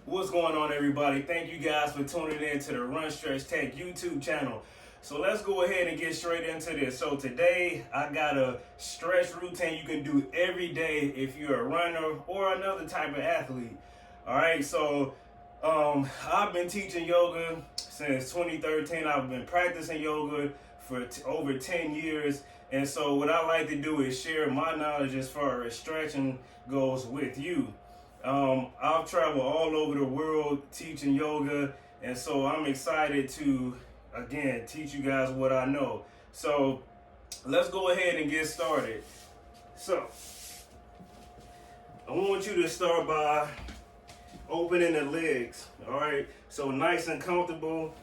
What's going on, everybody? Thank you guys for tuning in to the Run Stretch Tech YouTube channel. So let's go ahead and get straight into this. So today I got a stretch routine you can do every day if you're a runner or another type of athlete. All right, so I've been teaching yoga since 2013. I've been practicing yoga for over 10 years. And so what I like to do is share my knowledge as far as stretching goes with you. I've traveled all over the world teaching yoga, and so I'm excited to, again, teach you guys what I know. So let's go ahead and get started. So I want you to start by opening the legs, all right? So nice and comfortable,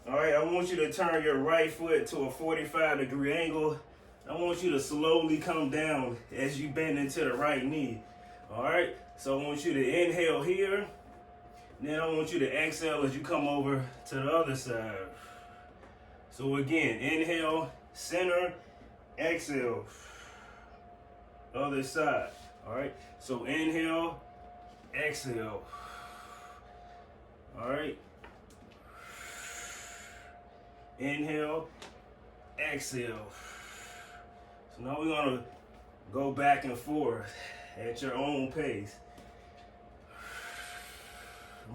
all right? I want you to turn your right foot to a 45-degree angle. I want you to slowly come down as you bend into the right knee, all right? So I want you to inhale here, then I want you to exhale as you come over to the other side. So again, inhale, center, exhale, other side, all right? So inhale, exhale, all right? Inhale, exhale. So now we're gonna go back and forth at your own pace.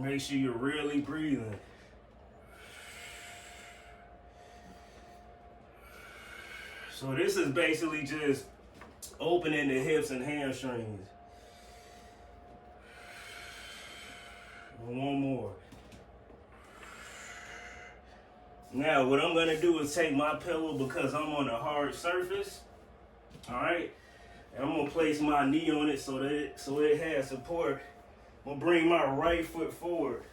Make sure you're really breathing. So this is basically just opening the hips and hamstrings. One more. Now what I'm gonna do is take my pillow because I'm on a hard surface. All right, and I'm gonna place my knee on it so it has support. I'm gonna bring my right foot forward.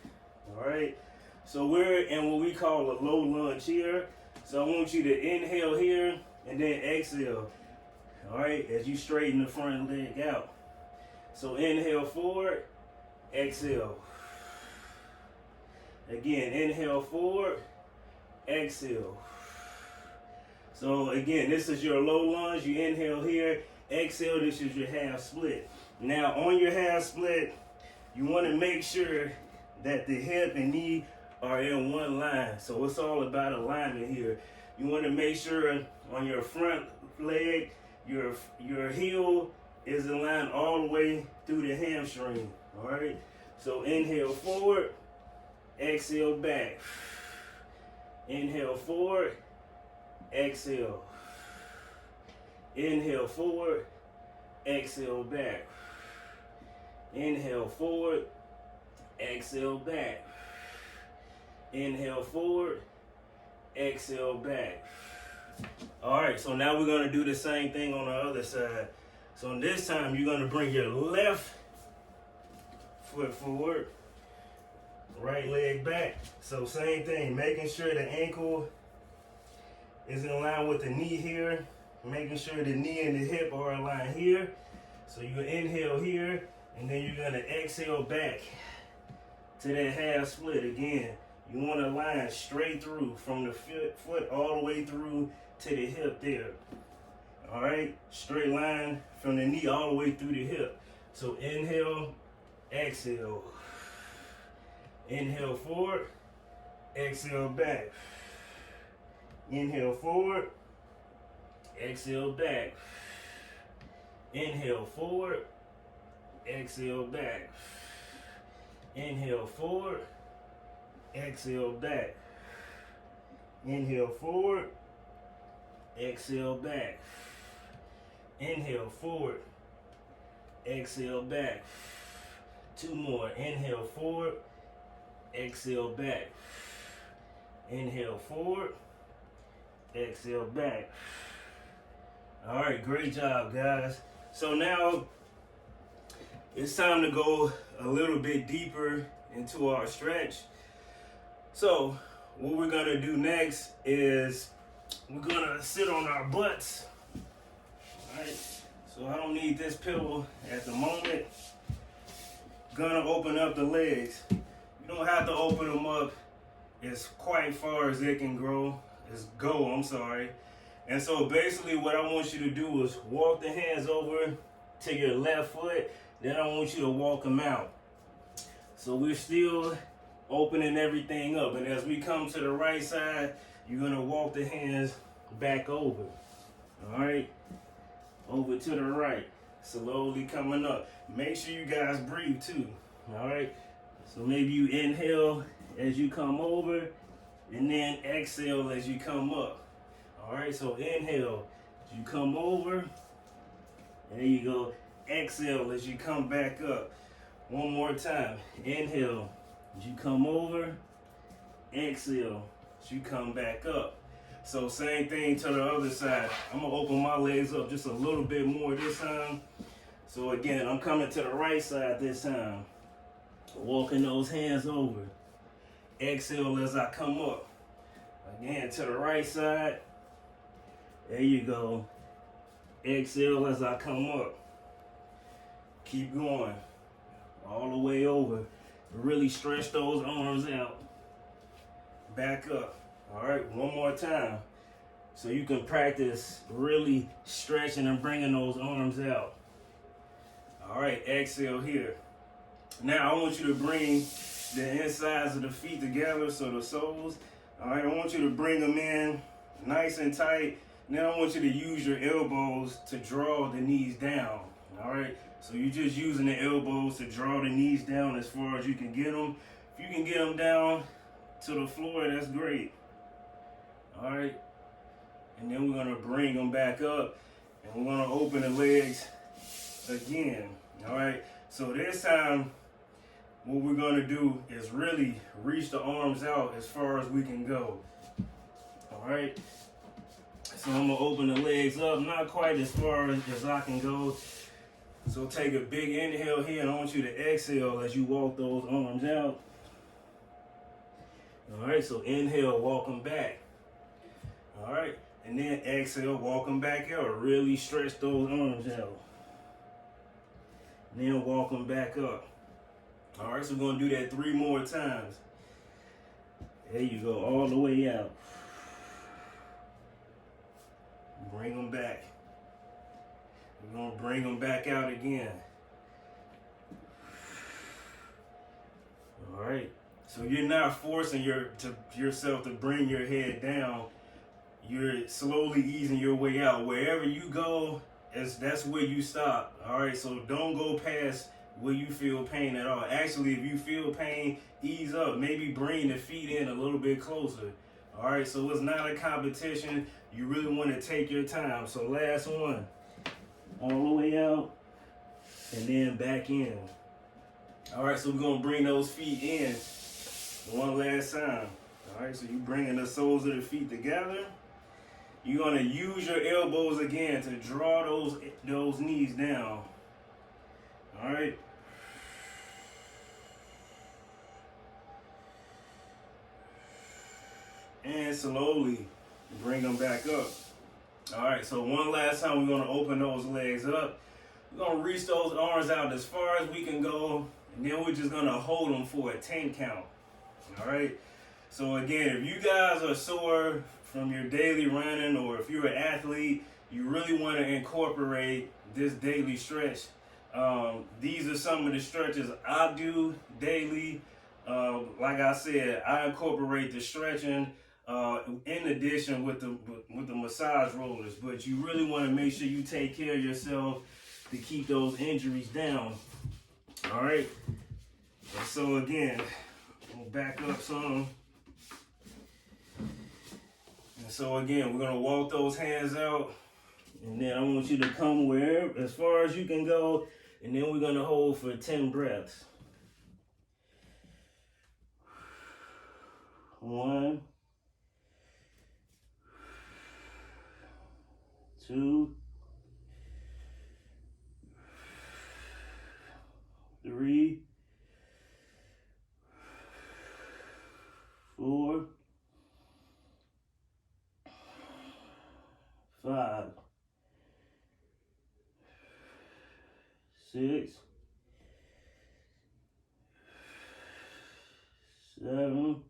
All right, so we're in what we call a low lunge here. So I want you to inhale here and then exhale. All right, as you straighten the front leg out. So inhale forward, exhale. Again, inhale forward, exhale. So again, this is your low lunge. You inhale here, exhale, this is your half split. Now on your half split, you want to make sure that the hip and knee are in one line. So it's all about alignment here. You want to make sure on your front leg, your heel is aligned all the way through the hamstring. All right. So inhale forward, exhale back. Inhale forward, exhale. Inhale forward, exhale back. Inhale forward, exhale back. Inhale forward, exhale back. All right, so now we're gonna do the same thing on the other side. So this time you're gonna bring your left foot forward, right leg back. So same thing, making sure the ankle is in line with the knee here, making sure the knee and the hip are aligned here. So you inhale here, and then you're gonna exhale back to that half split again. You want to line straight through from the foot all the way through to the hip there. All right, straight line from the knee all the way through the hip. So inhale, exhale. Inhale forward, exhale back. Inhale forward, exhale back. Inhale forward, exhale back. Inhale forward, exhale back. Inhale forward, exhale back. Inhale forward, exhale back. Two more. Inhale forward, exhale back. Inhale forward, exhale back. All right, great job, guys. So now it's time to go a little bit deeper into our stretch. So what we're gonna do next is we're gonna sit on our butts. All right, so I don't need this pillow at the moment. Gonna open up the legs. You don't have to open them up as quite far as it can go. And so basically what I want you to do is walk the hands over to your left foot, then I want you to walk them out. So we're still opening everything up. And as we come to the right side, you're gonna walk the hands back over. All right, over to the right, slowly coming up. Make sure you guys breathe too. All right, so maybe you inhale as you come over, and then exhale as you come up. All right, so inhale as you come over. There you go. Exhale as you come back up. One more time. Inhale as you come over. Exhale as you come back up. So same thing to the other side. I'm gonna open my legs up just a little bit more this time. So again, I'm coming to the right side this time. Walking those hands over. Exhale as I come up. Again, to the right side. There you go. Exhale as I come up. Keep going. All the way over. Really stretch those arms out. Back up. All right, one more time. So you can practice really stretching and bringing those arms out. All right, exhale here. Now I want you to bring the insides of the feet together, so the soles. All right, I want you to bring them in nice and tight. Now I want you to use your elbows to draw the knees down. All right, so you're just using the elbows to draw the knees down as far as you can get them. If you can get them down to the floor, that's great. All right, and then we're gonna bring them back up, and we're gonna open the legs again. All right, so this time, what we're gonna do is really reach the arms out as far as we can go. All right, so I'm gonna open the legs up, not quite as far as I can go. So take a big inhale here, and I want you to exhale as you walk those arms out. All right, so inhale, walk them back. All right, and then exhale, walk them back out. Really stretch those arms out. And then walk them back up. All right, so we're gonna do that 3 more times. There you go, all the way out. Bring them back. We're gonna bring them back out again. All right, so you're not forcing yourself to bring your head down. You're slowly easing your way out. Wherever you go, that's where you stop. All right, so don't go past where you feel pain at all. Actually, if you feel pain, ease up. Maybe bring the feet in a little bit closer. All right, so it's not a competition. You really want to take your time. So last one. All the way out, and then back in. All right, so we're going to bring those feet in one last time. All right, so you're bringing the soles of the feet together. You're going to use your elbows again to draw those knees down. All right. And slowly bring them back up. All right, so one last time, we're going to open those legs up. We're going to reach those arms out as far as we can go, and then we're just going to hold them for a 10 count. All right, so again, if you guys are sore from your daily running, or if you're an athlete, you really want to incorporate this daily stretch. These are some of the stretches I do daily. Like I said, I incorporate the stretching in addition with the massage rollers, but you really want to make sure you take care of yourself to keep those injuries down. All right, and so again, we'll back up some. And so again, we're gonna walk those hands out, and then I want you to come wherever, as far as you can go, and then we're gonna hold for 10 breaths. 1, 2, 3, 4, 5, 6, 7,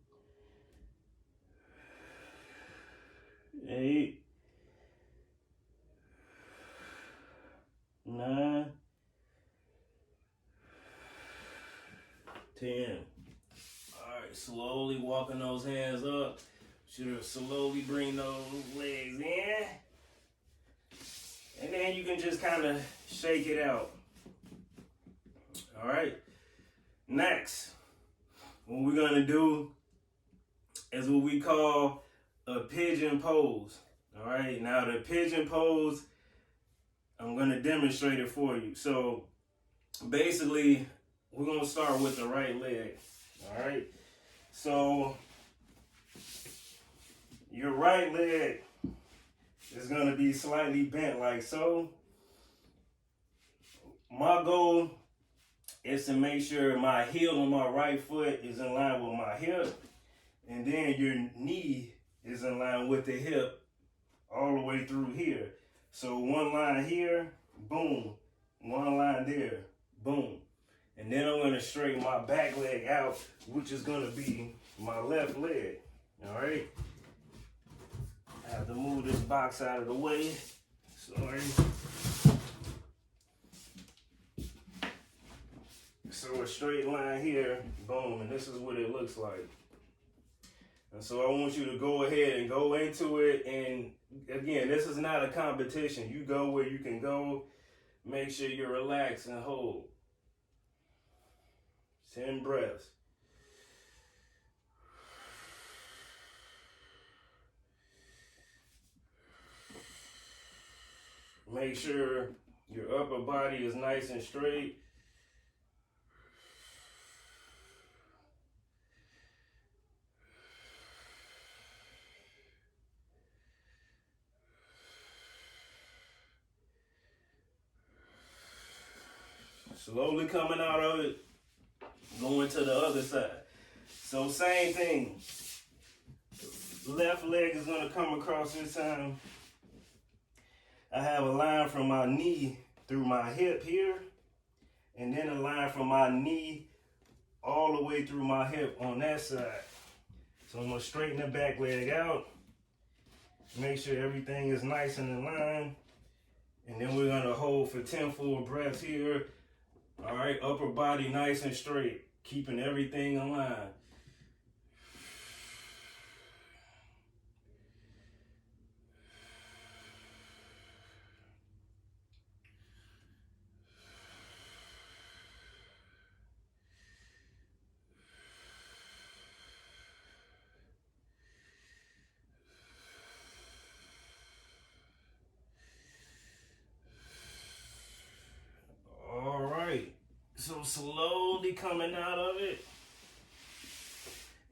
8, 9, 10. All right, slowly walking those hands up. Should slowly bring those legs in. And then you can just kind of shake it out. All right. Next, what we're going to do is what we call a pigeon pose. All right. Now, the pigeon pose, I'm going to demonstrate it for you. So, basically, we're going to start with the right leg. All right. So, your right leg is going to be slightly bent like so. My goal is to make sure my heel on my right foot is in line with my hip, and then your knee is in line with the hip all the way through here. So one line here, boom. One line there, boom. And then I'm going to straighten my back leg out, which is going to be my left leg. All right. I have to move this box out of the way. Sorry. So a straight line here, boom, and this is what it looks like. And so I want you to go ahead and go into it. And again, this is not a competition. You go where you can go. Make sure you're relaxed and hold. 10 breaths. Make sure your upper body is nice and straight. Slowly coming out of it, going to the other side. So same thing. Left leg is going to come across this time. I have a line from my knee through my hip here, and then a line from my knee all the way through my hip on that side. So I'm going to straighten the back leg out, make sure everything is nice and in line, and then we're going to hold for 10 full breaths here. All right, upper body nice and straight, keeping everything in line. So slowly coming out of it.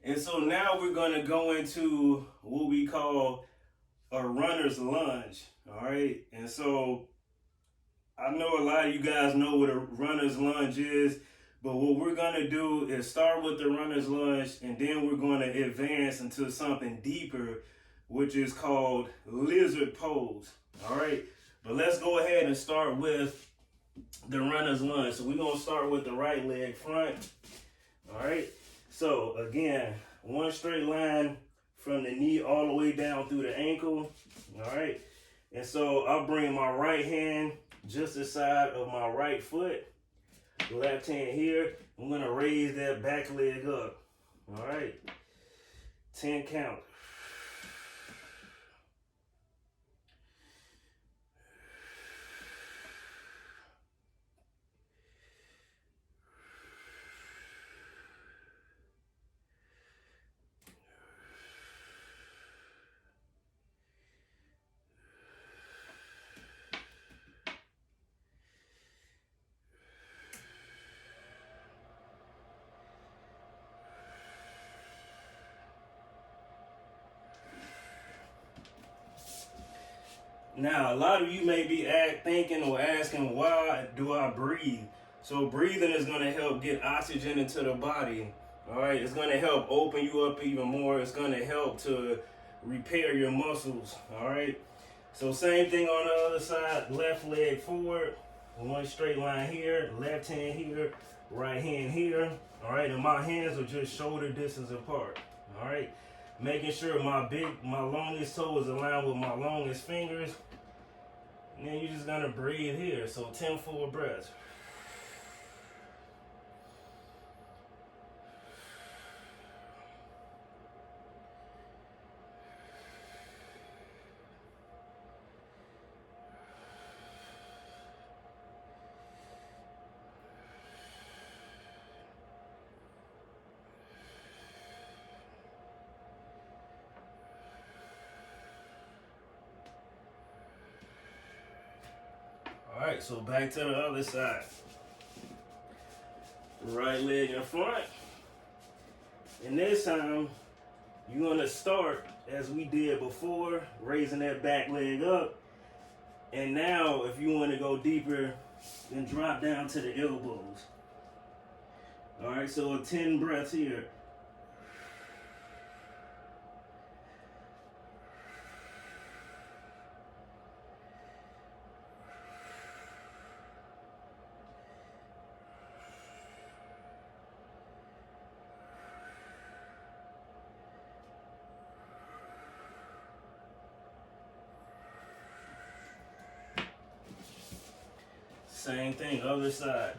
And so now we're going to go into what we call a runner's lunge. All right. And so I know a lot of you guys know what a runner's lunge is, but what we're going to do is start with the runner's lunge, and then we're going to advance into something deeper, which is called lizard pose. All right. But let's go ahead and start with the runner's lunge. So we're going to start with the right leg front. All right. So again, one straight line from the knee all the way down through the ankle. All right. And so I'll bring my right hand just aside of my right foot. Left hand here. I'm going to raise that back leg up. All right. 10 count. Now, a lot of you may be thinking or asking, why do I breathe? So breathing is going to help get oxygen into the body. All right, it's going to help open you up even more. It's going to help to repair your muscles. All right. So same thing on the other side. Left leg forward, one straight line here. Left hand here, right hand here. All right, and my hands are just shoulder distance apart. All right, making sure my longest toe is aligned with my longest fingers. And then you're just gonna breathe here. So 10 full breaths. Alright, so back to the other side. Right leg in front. And this time, you're going to start as we did before, raising that back leg up. And now, if you want to go deeper, then drop down to the elbows. Alright, so 10 breaths here. Same thing, other side.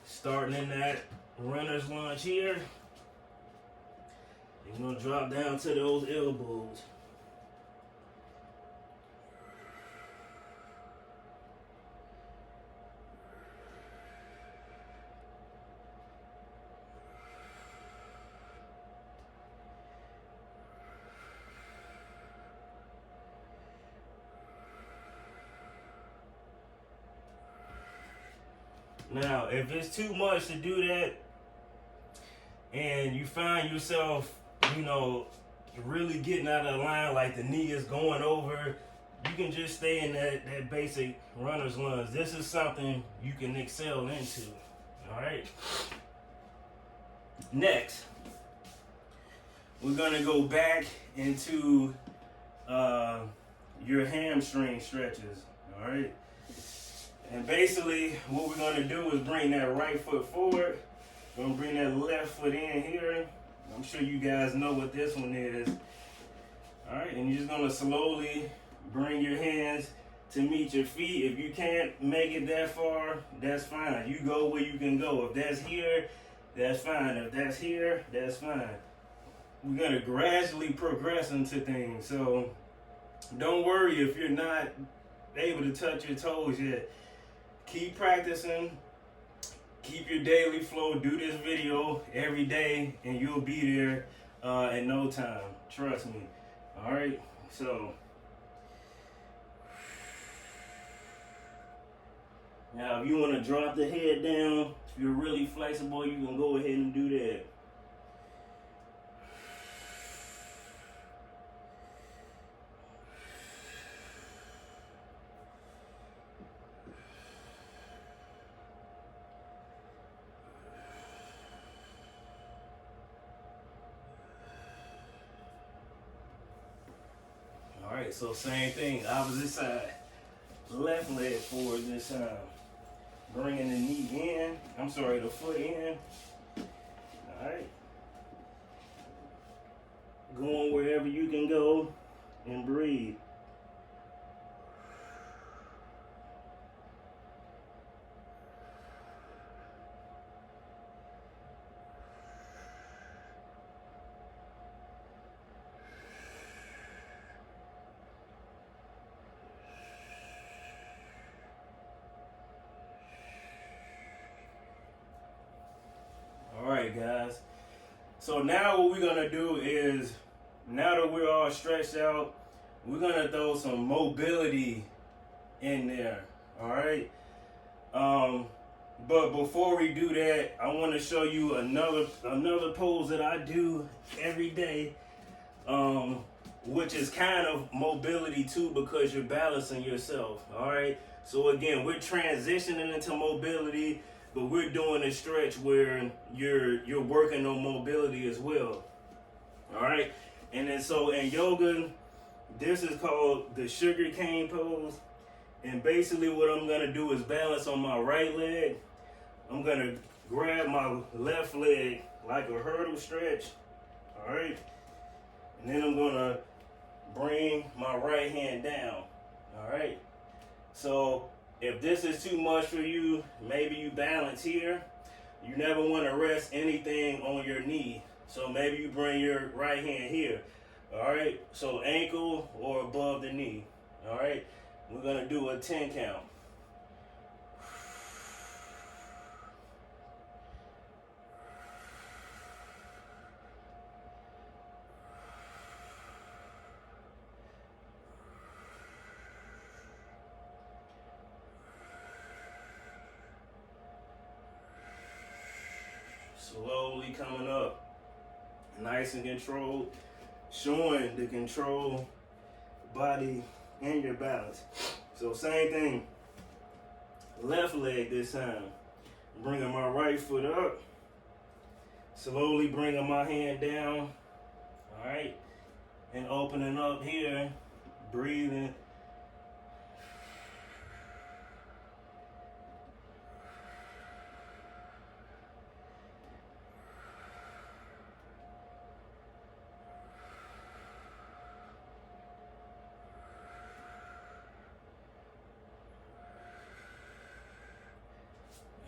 Starting in that runner's lunge here. You're going to drop down to those elbows. Now, if it's too much to do that, and you find yourself, really getting out of line, like the knee is going over, you can just stay in that basic runner's lunge. This is something you can excel into, all right? Next, we're gonna go back into your hamstring stretches, all right? And basically, what we're gonna do is bring that right foot forward. We're gonna bring that left foot in here. I'm sure you guys know what this one is. All right, and you're just gonna slowly bring your hands to meet your feet. If you can't make it that far, that's fine. You go where you can go. If that's here, that's fine. If that's here, that's fine. We're gonna gradually progress into things. So don't worry if you're not able to touch your toes yet. Keep practicing. Keep your daily flow. Do this video every day, and you'll be there in no time. Trust me. All right. So now, if you want to drop the head down, if you're really flexible, you can go ahead and do that. Alright, so same thing, opposite side. Left leg forward this time. Bringing the knee in, the foot in. Alright. Going wherever you can go and breathe. Alright guys, so now what we're going to do is, now that we're all stretched out, we're going to throw some mobility in there, alright? But before we do that, I want to show you another pose that I do every day, which is kind of mobility too, because you're balancing yourself, alright? So again, we're transitioning into mobility, but we're doing a stretch where you're working on mobility as well. All right? And then so in yoga, this is called the sugar cane pose. And basically what I'm gonna do is balance on my right leg. I'm gonna grab my left leg like a hurdle stretch. All right? And then I'm gonna bring my right hand down. All right? So if this is too much for you, maybe you balance here. You never want to rest anything on your knee. So maybe you bring your right hand here. All right, so ankle or above the knee. All right, we're going to do a 10 count. Slowly coming up. Nice and controlled. Showing the control, body, and your balance. So same thing. Left leg this time. Bringing my right foot up. Slowly bringing my hand down. Alright. And opening up here. Breathing.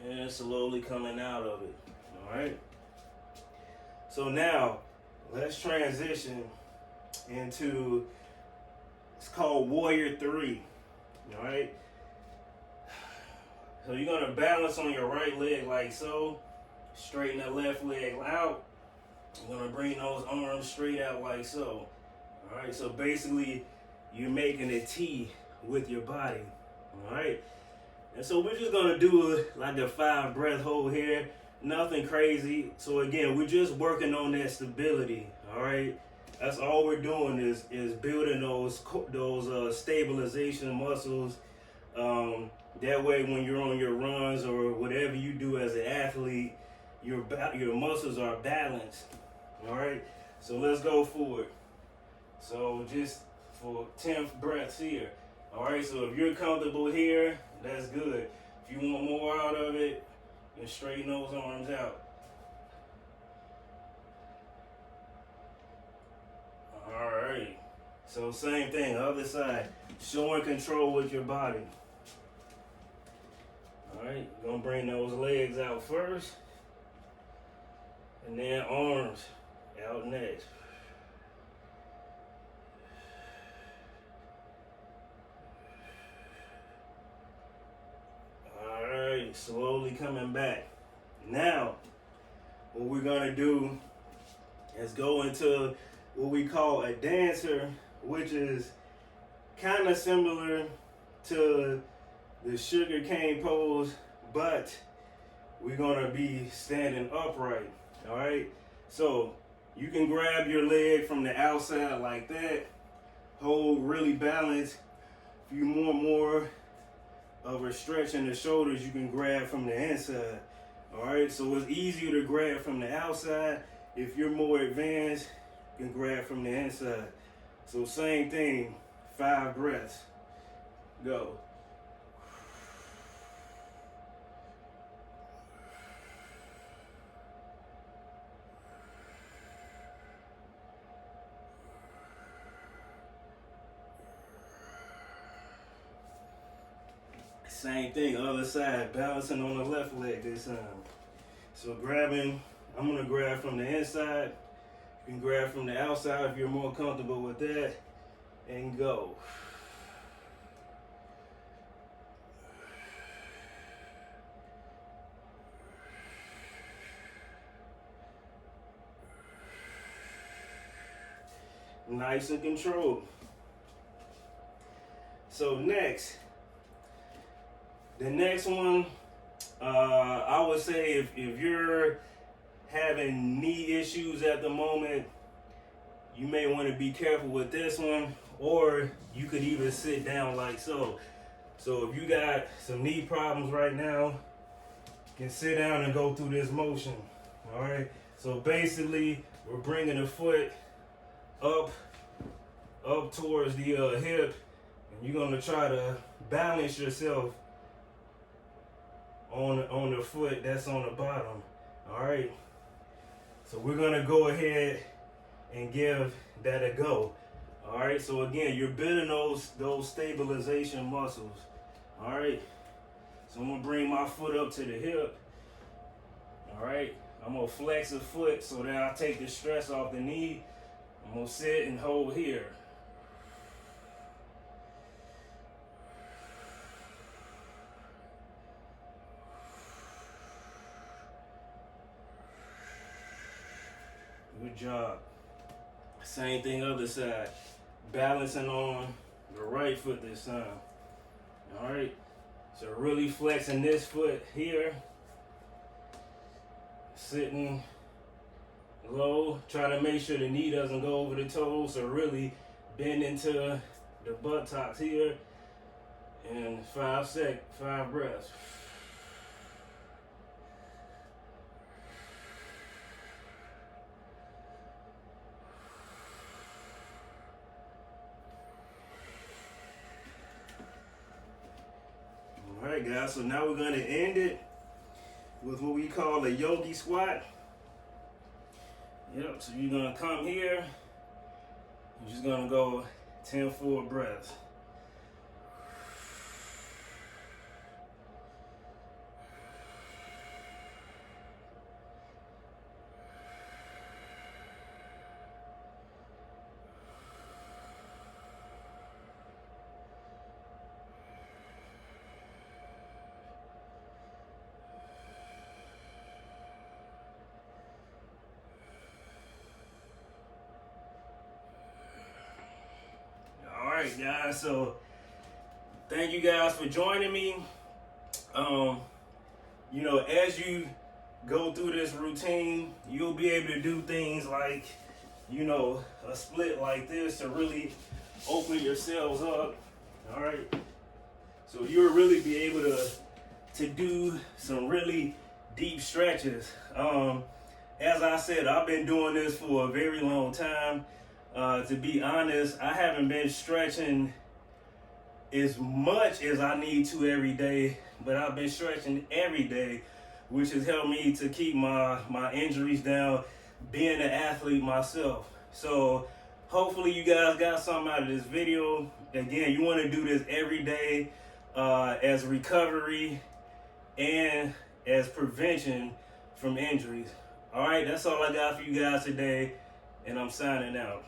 And slowly coming out of it. Alright. So now, let's transition into, it's called Warrior 3. Alright. So you're going to balance on your right leg like so. Straighten the left leg out. You're going to bring those arms straight out like so. Alright, so basically you're making a T with your body. Alright. And so we're just gonna do like a 5 breath hold here, nothing crazy. So again, we're just working on that stability. All right, that's all we're doing is building those stabilization muscles. That way, when you're on your runs or whatever you do as an athlete, your muscles are balanced. All right, so let's go for it. So just for 10 breaths here. All right, so if you're comfortable here, that's good. If you want more out of it, then straighten those arms out. All right. So same thing, other side. Showing control with your body. All right, you're gonna bring those legs out first, and then arms out next. Slowly coming back. Now, what we're gonna do is go into what we call a dancer, which is kind of similar to the sugar cane pose, but we're gonna be standing upright. All right, so you can grab your leg from the outside like that, hold really balanced. If you want more of a stretch in the shoulders, you can grab from the inside. All right, so it's easier to grab from the outside. If you're more advanced, you can grab from the inside. So same thing, 5 breaths. Go. Same thing, other side, balancing on the left leg this time. So grabbing, I'm gonna grab from the inside. You can grab from the outside if you're more comfortable with that, and go. Nice and controlled. So next, the next one, I would say if you're having knee issues at the moment, you may want to be careful with this one, or you could even sit down like so. So if you got some knee problems right now, you can sit down and go through this motion. All right. So basically, we're bringing the foot up towards the hip, and you're gonna try to balance yourself on the foot that's on the bottom. All right, so we're gonna go ahead and give that a go. All right, so again, you're building those stabilization muscles. All right, so I'm gonna bring my foot up to the hip. All right, I'm gonna flex the foot so that I take the stress off the knee. I'm gonna sit and hold here. Good job. Same thing other side. Balancing on the right foot this time. All right. So really flexing this foot here. sitting low. Try to make sure the knee doesn't go over the toes, so really bend into the buttocks here. And 5 breaths. Alright guys, so now we're going to end it with what we call a Yogi Squat. Yep, so you're going to come here. You're just going to go 10 full breaths. Alright guys, so thank you guys for joining me. You know, as you go through this routine, you'll be able to do things like, you know, a split like this to really open yourselves up. Alright. So you'll really be able to do some really deep stretches. As I said, I've been doing this for a very long time. To be honest, I haven't been stretching as much as I need to every day, but I've been stretching every day, which has helped me to keep my injuries down, being an athlete myself. So hopefully you guys got something out of this video. Again, you want to do this every day as recovery and as prevention from injuries. All right, that's all I got for you guys today, and I'm signing out.